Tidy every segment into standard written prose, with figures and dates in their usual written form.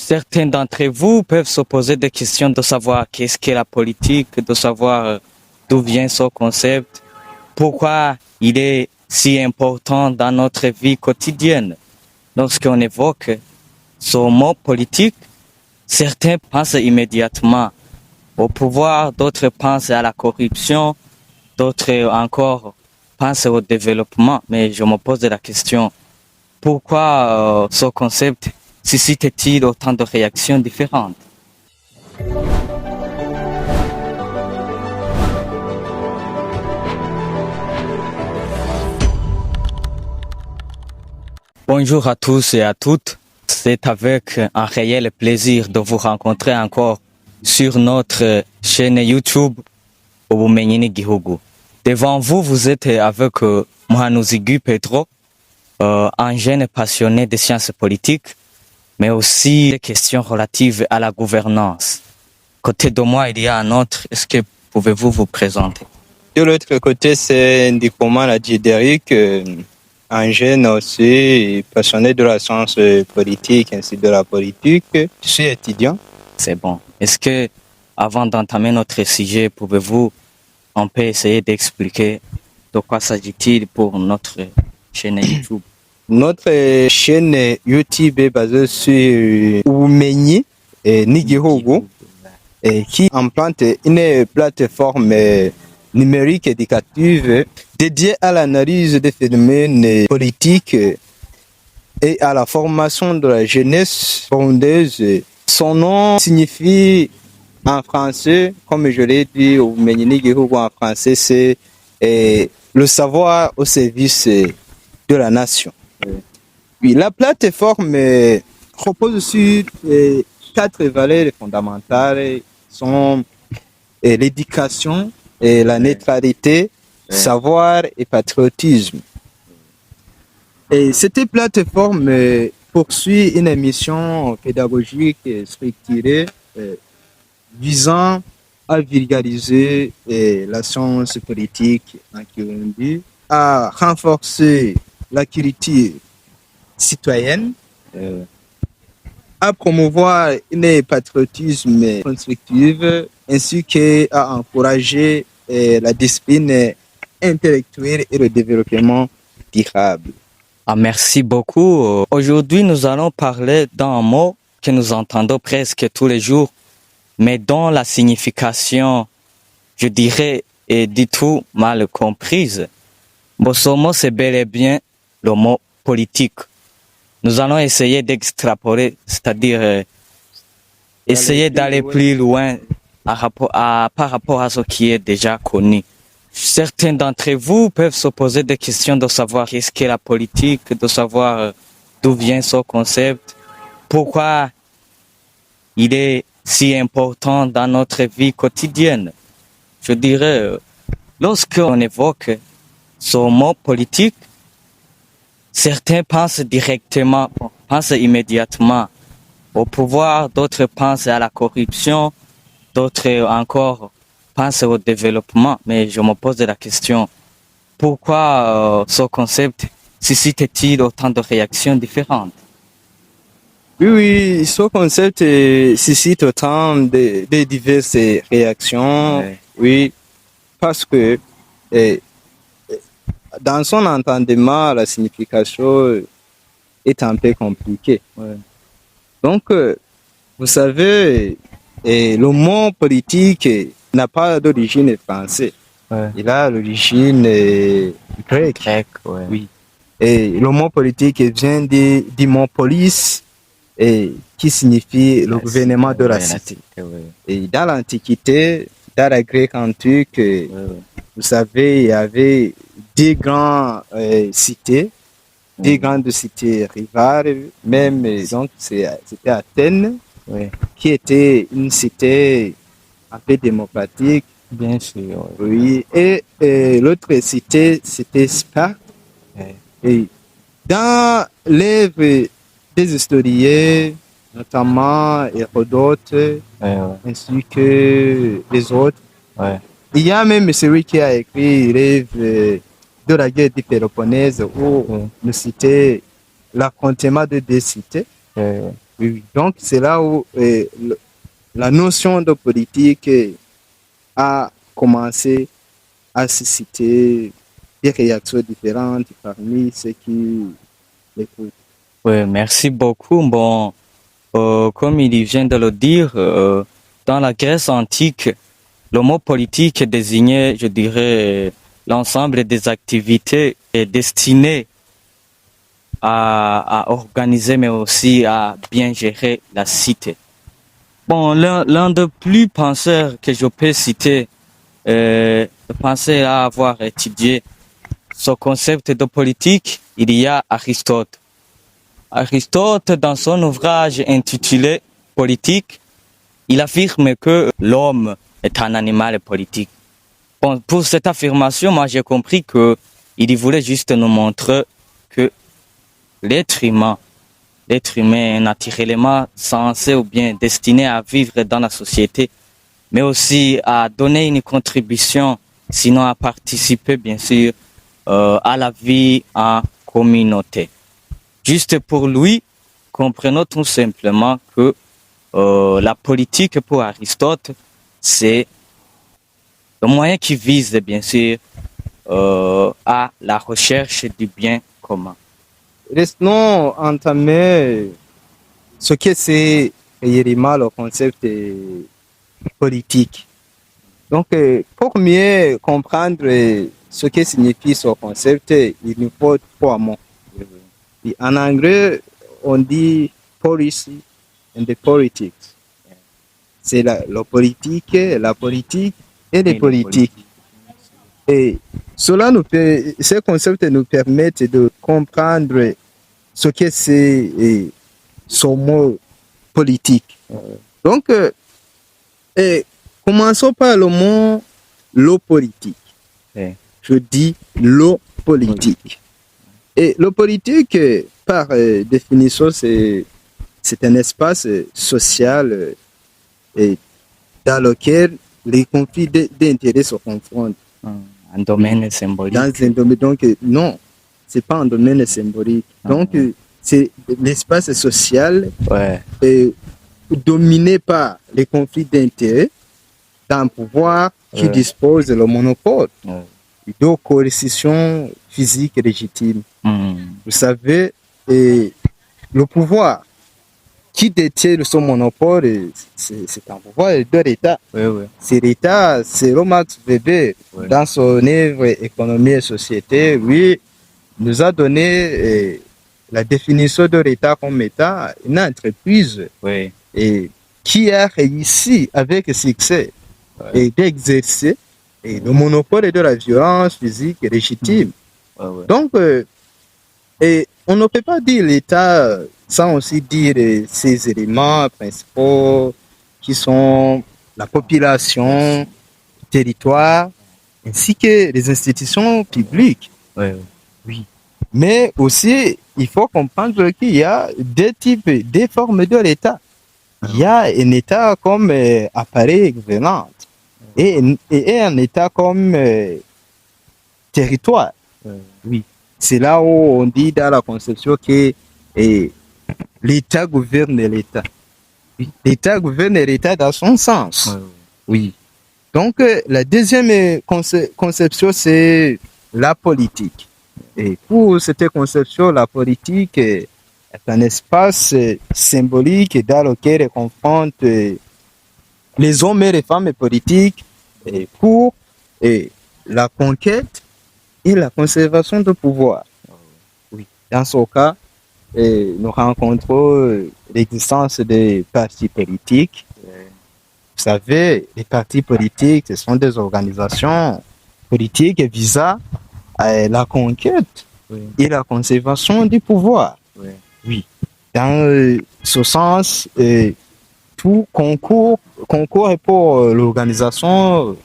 Certains d'entre vous peuvent se poser des questions de savoir qu'est-ce qu'est la politique, de savoir d'où vient ce concept, pourquoi il est si important dans notre vie quotidienne. Lorsqu'on évoque ce mot politique, certains pensent immédiatement au pouvoir, d'autres pensent à la corruption, d'autres encore pensent au développement. Mais je me pose la question, pourquoi ce concept suscite-t-il autant de réactions différentes? Bonjour à tous et à toutes. C'est avec un réel plaisir de vous rencontrer encore sur notre chaîne YouTube Ubumenyi n'Igihugu. Devant vous, vous êtes avec Muhanuzi Pedro, un jeune passionné des sciences politiques, mais aussi des questions relatives à la gouvernance. Côté de moi, il y a un autre. Est-ce que pouvez-vous vous présenter? De l'autre côté, c'est Ndikoma Ladjideric, un jeune aussi passionné de la science politique ainsi de la politique. Je suis étudiant. C'est bon. Est-ce que, avant d'entamer notre sujet, on peut essayer d'expliquer de quoi s'agit-il pour notre chaîne YouTube? Notre chaîne YouTube est basée sur Ubumenyi n'Igihugu, qui implante une plateforme numérique éducative dédiée à l'analyse des phénomènes politiques et à la formation de la jeunesse burundaise. Son nom signifie en français, comme je l'ai dit, Ubumenyi n'Igihugu en français, c'est le savoir au service de la nation. Oui, la plateforme repose sur 4 valeurs fondamentales, sont l'éducation, et la neutralité, savoir et patriotisme. Et cette plateforme poursuit une mission pédagogique structurée visant à vulgariser la science politique en Kirundi, à renforcer la culture citoyenne, à promouvoir un patriotisme constructif ainsi qu'à encourager la discipline intellectuelle et le développement durable. Ah, merci beaucoup. Aujourd'hui, nous allons parler d'un mot que nous entendons presque tous les jours, mais dont la signification, je dirais, est du tout mal comprise. Bon, ce mot, c'est bel et bien le mot politique. Nous allons essayer d'extrapoler, c'est-à-dire essayer d'aller plus loin par rapport à ce qui est déjà connu. Certains d'entre vous peuvent se poser des questions de savoir qu'est-ce qu'est la politique, de savoir d'où vient ce concept, pourquoi il est si important dans notre vie quotidienne. Je dirais, lorsqu'on évoque ce mot politique, certains pensent immédiatement au pouvoir, d'autres pensent à la corruption, d'autres encore pensent au développement. Mais je me pose la question, pourquoi ce concept suscite-t-il autant de réactions différentes? Oui, ce concept suscite autant de diverses réactions. Oui, parce que dans son entendement, la signification est un peu compliquée. Donc, vous savez, le mot politique n'a pas d'origine française. Il a l'origine grecque. Oui. Et le mot politique vient du mot police, qui signifie le gouvernement de la cité. Et dans l'Antiquité, dans la Grèce antique, vous savez, il y avait deux grandes cités, deux grandes cités rivales, même, donc c'était Athènes, qui était une cité un peu démocratique. Bien sûr. Oui, et l'autre cité, c'était Sparte. Et dans l'œuvre des historiens, notamment Hérodote, ainsi que les autres, il y a même celui qui a écrit l'œuvre de la guerre du Péloponnèse, où nous citait l'affrontement de deux cités. Oui. Donc, c'est là où la notion de politique a commencé à susciter des réactions différentes parmi ceux qui l'écoutent. Oui, merci beaucoup. Bon, comme il vient de le dire, dans la Grèce antique, le mot politique désignait, je dirais, l'ensemble des activités destinées à organiser, mais aussi à bien gérer la cité. Bon, l'un des plus penseurs que je peux citer, penser à avoir étudié ce concept de politique, il y a Aristote. Aristote, dans son ouvrage intitulé Politique, il affirme que l'homme est un animal politique. Bon, pour cette affirmation, moi j'ai compris que il voulait juste nous montrer que l'être humain est naturellement censé ou bien destiné à vivre dans la société, mais aussi à donner une contribution, sinon à participer bien sûr à la vie en communauté. Juste pour lui, comprenons tout simplement que la politique pour Aristote, c'est le moyen qui vise bien sûr à la recherche du bien commun. Laissons entamer ce que c'est réellement le concept politique. Donc, pour mieux comprendre ce que signifie ce concept, il nous faut trois mots. Et en anglais, on dit policy and the politics. C'est la politique et les politiques. Et ces concepts nous permettent de comprendre ce que c'est ce mot politique. Donc, commençons par le mot l'eau politique. Je dis l'eau politique. Et l'eau politique, par définition, c'est un espace social dans lequel les conflits d'intérêts se confrontent. Un domaine symbolique. Dans un domaine, donc, non, c'est pas un domaine symbolique. Donc, c'est l'espace social dominé par les conflits d'intérêts d'un pouvoir qui dispose le monopole de coercition physique légitime. Vous savez, le pouvoir qui détient son monopole, c'est un pouvoir de l'État. C'est l'État, c'est Max Weber, dans son œuvre Économie et Société, lui, nous a donné la définition de l'État comme État, une entreprise et qui a réussi avec succès et d'exercer le monopole de la violence physique légitime. Donc, on ne peut pas dire l'État sans aussi dire ces éléments principaux qui sont la population, le territoire, ainsi que les institutions publiques. Oui. Mais aussi, il faut comprendre qu'il y a deux types, deux formes de l'État. Il y a un État comme appareil gouvernant et un État comme territoire. Oui. C'est là où on dit dans la conception que l'État gouverne l'État. L'État gouverne l'État dans son sens. Oui. Donc, la deuxième conception, c'est la politique. Et pour cette conception, la politique est un espace symbolique dans lequel on confronte les hommes et les femmes politiques pour la conquête et la conservation de pouvoir. Oui. Dans ce cas, nous rencontrons l'existence des partis politiques. Vous savez, les partis politiques, ce sont des organisations politiques visant à la conquête et la conservation du pouvoir. Oui. Dans ce sens, tout concourt pour l'organisation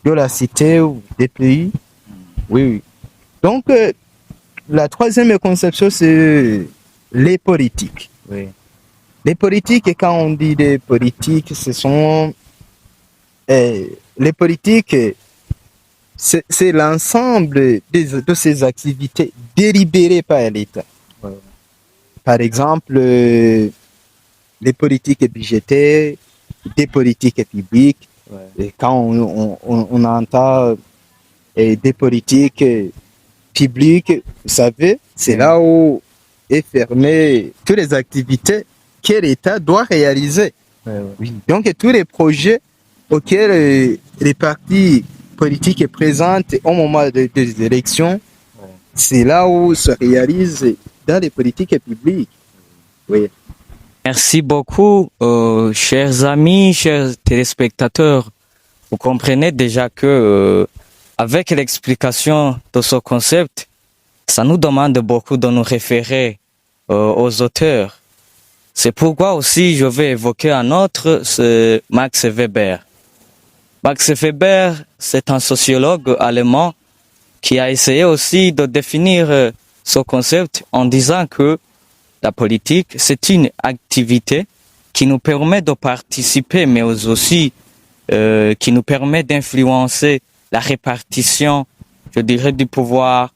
de la cité ou des pays. Oui. Donc, la troisième conception, c'est les politiques. Les politiques, et quand on dit des politiques, ce sont les politiques, c'est l'ensemble de ces activités délibérées par l'État. Par exemple, les politiques budgétaires, des politiques publiques. Et quand on entend des politiques publiques, vous savez, c'est là où est fermé toutes les activités que l'État doit réaliser. Oui. Donc tous les projets auxquels les partis politiques présentent au moment des élections, c'est là où se réalise dans les politiques publiques. Oui. Merci beaucoup, chers amis, chers téléspectateurs. Vous comprenez déjà que avec l'explication de ce concept, ça nous demande beaucoup de nous référer aux auteurs. C'est pourquoi aussi je vais évoquer un autre, c'est Max Weber. Max Weber, c'est un sociologue allemand qui a essayé aussi de définir ce concept en disant que la politique, c'est une activité qui nous permet de participer, mais aussi qui nous permet d'influencer la répartition, je dirais, du pouvoir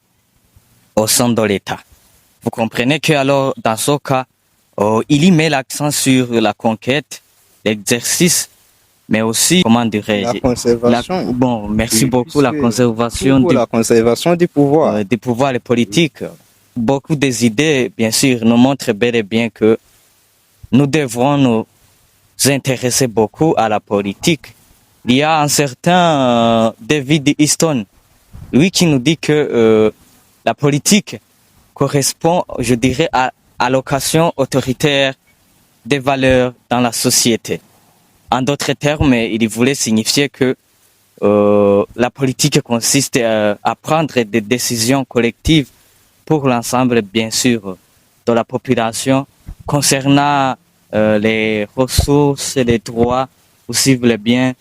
au sein de l'État. Vous comprenez que alors, dans ce cas, il y met l'accent sur la conquête, l'exercice, mais aussi, comment dirais-je, la conservation. Bon, merci beaucoup, la conservation la conservation du pouvoir. Des pouvoirs et politiques. Beaucoup des idées, bien sûr, nous montrent bel et bien que nous devrons nous intéresser beaucoup à la politique. Il y a un certain David Easton, lui qui nous dit que la politique correspond, je dirais, à l'allocation autoritaire des valeurs dans la société. En d'autres termes, il voulait signifier que la politique consiste à prendre des décisions collectives pour l'ensemble, bien sûr, de la population concernant les ressources, les droits, aussi les biens,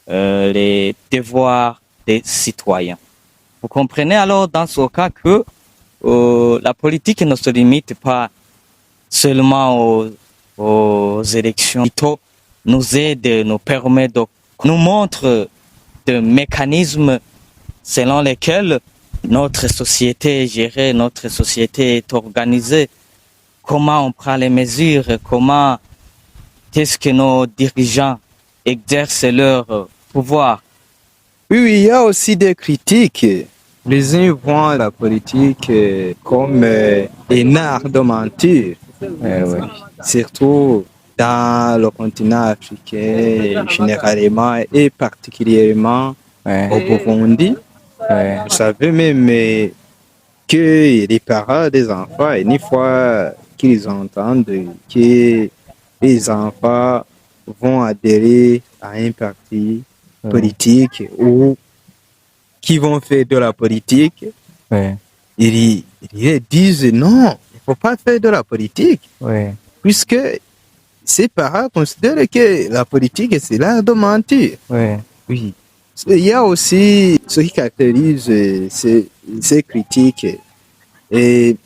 les devoirs des citoyens. Vous comprenez alors dans ce cas que la politique ne se limite pas seulement aux élections, plutôt nous aide, nous permet de nous montre des mécanismes selon lesquels notre société est gérée, notre société est organisée, comment on prend les mesures, comment est-ce que nos dirigeants exercent leur pouvoir. Oui, il y a aussi des critiques. Les uns voient la politique comme un art de mentir. Surtout dans le continent africain, généralement et particulièrement au Burundi. Vous savez même que les parents des enfants, une fois qu'ils entendent que les enfants vont adhérer à un parti politique ou qui vont faire de la politique, ils disent non, il ne faut pas faire de la politique. Puisque ces parents considèrent que la politique, c'est l'art de mentir. Oui. Il y a aussi ce qui caractérise ces critiques. Et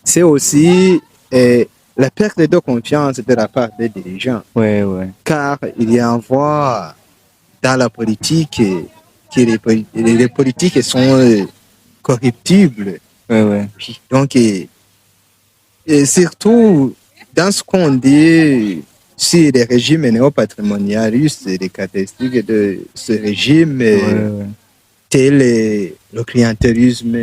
c'est aussi la perte de confiance de la part des dirigeants. Car il y a un voie dans la politique que les politiques sont corruptibles. Donc, et surtout, dans ce qu'on dit sur les régimes néo-patrimonialistes, les caractéristiques de ce régime, tel le clientélisme,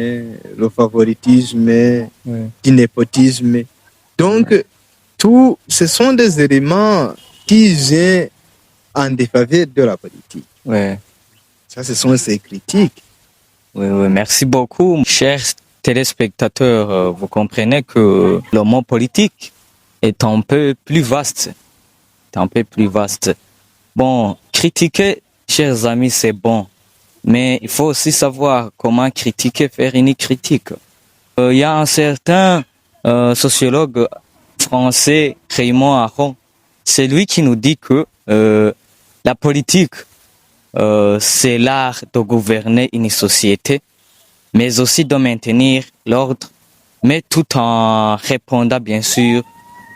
le favoritisme, le népotisme. Donc, tout, ce sont des éléments qui viennent en défaveur de la politique. Ça, ce sont ces critiques. Merci beaucoup, chers téléspectateurs. Vous comprenez que le mot politique est un peu plus vaste. Bon, critiquer, chers amis, c'est bon. Mais il faut aussi savoir comment critiquer, faire une critique. Il y a un certain sociologue français, Raymond Aron. C'est lui qui nous dit que la politique, c'est l'art de gouverner une société, mais aussi de maintenir l'ordre, mais tout en répondant bien sûr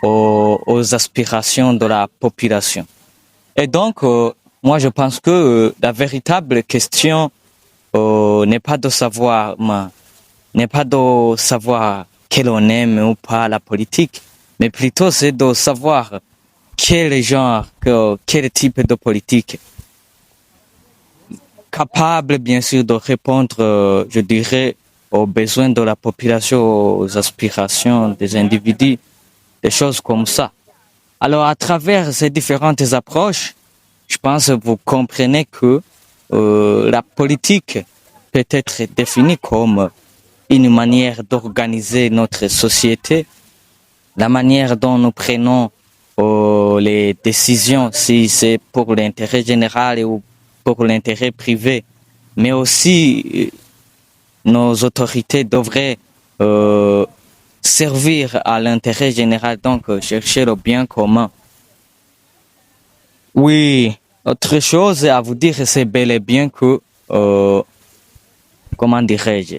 aux aspirations de la population. Et donc, moi je pense que la véritable question n'est pas de savoir quelle on aime ou pas la politique, mais plutôt c'est de savoir quel genre, quel type de politique capable, bien sûr, de répondre, je dirais, aux besoins de la population, aux aspirations des individus, des choses comme ça. Alors, à travers ces différentes approches, je pense que vous comprenez que la politique peut être définie comme une manière d'organiser notre société, la manière dont nous prenons les décisions, si c'est pour l'intérêt général ou pour l'intérêt privé, mais aussi nos autorités devraient servir à l'intérêt général, donc chercher le bien commun. Oui, autre chose à vous dire, c'est bel et bien que, comment dirais-je,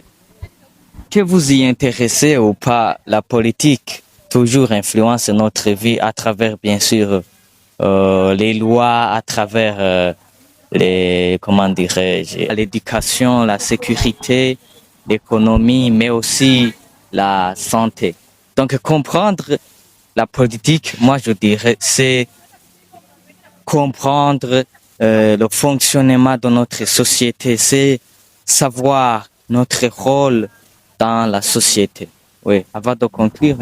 que vous y intéressez ou pas, la politique toujours influence notre vie à travers, bien sûr, les lois, à travers les, comment dirais-je, l'éducation, la sécurité, l'économie, mais aussi la santé. Donc, comprendre la politique, moi, je dirais, c'est comprendre le fonctionnement de notre société, c'est savoir notre rôle dans la société. Oui, avant de conclure,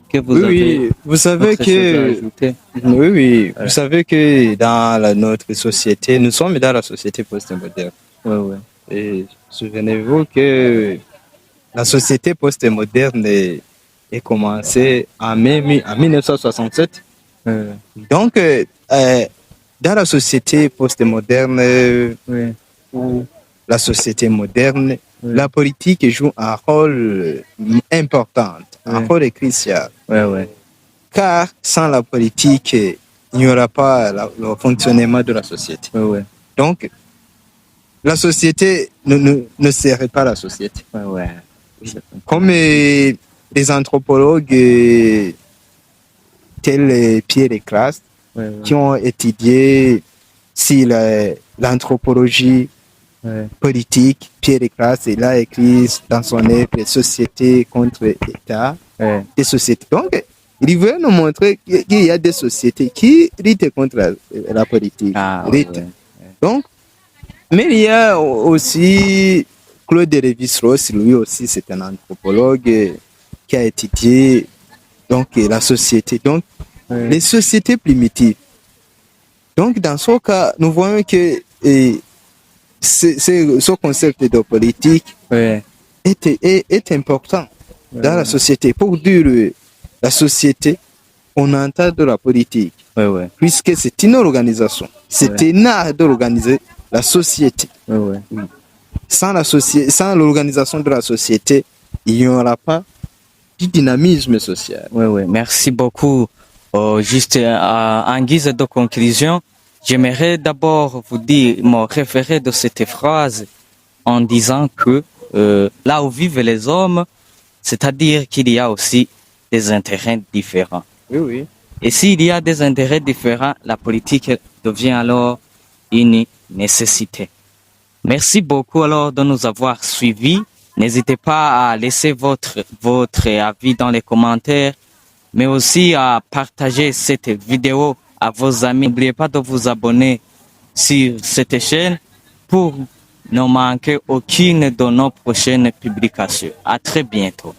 que vous Oui, avez oui, vous savez autre chose à que, ajouter? oui, oui, vous savez que dans notre société, nous sommes dans la société postmoderne. Oui, oui. Et souvenez-vous que la société postmoderne est commencée en 1967. Donc, dans la société postmoderne Oui, ou la société moderne, oui. la politique joue un rôle important, un Oui. rôle crucial. Oui, oui. Car sans la politique, il n'y aura pas le fonctionnement de la société. Oui, oui. Donc, la société ne serait pas la société. Oui, oui. Comme des anthropologues tels Pierre Leclerc, Oui, oui. qui ont étudié si l'anthropologie Oui. politique, Pierre Leclerc, il a écrit dans son œuvre Société contre État, Oui. des sociétés. Donc, il veut nous montrer qu'il y a des sociétés qui luttent contre la politique. Ah, oui, Luttent. oui. Donc, mais il y a aussi Claude Lévi-Strauss, lui aussi c'est un anthropologue qui a étudié donc, la société, donc Oui. les sociétés primitives. Donc dans ce cas, nous voyons que ce concept de politique Oui. est important dans la société. Pour dire la société, on entend de la politique, Oui, oui. puisque c'est une organisation, c'est un art d'organiser la société. Oui, oui. Sans l'organisation de la société, il n'y aura pas du dynamisme social. Oui, oui. Merci beaucoup. Juste en guise de conclusion, j'aimerais d'abord vous dire, me référer de cette phrase en disant que là où vivent les hommes, c'est-à-dire qu'il y a aussi des intérêts différents. Oui, oui. Et s'il y a des intérêts différents, la politique devient alors une nécessité. Merci beaucoup alors de nous avoir suivis. N'hésitez pas à laisser votre avis dans les commentaires, mais aussi à partager cette vidéo à vos amis. N'oubliez pas de vous abonner sur cette chaîne pour ne manquer aucune de nos prochaines publications. À très bientôt.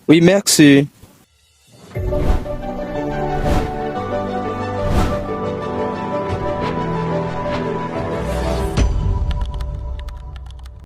Oui, merci.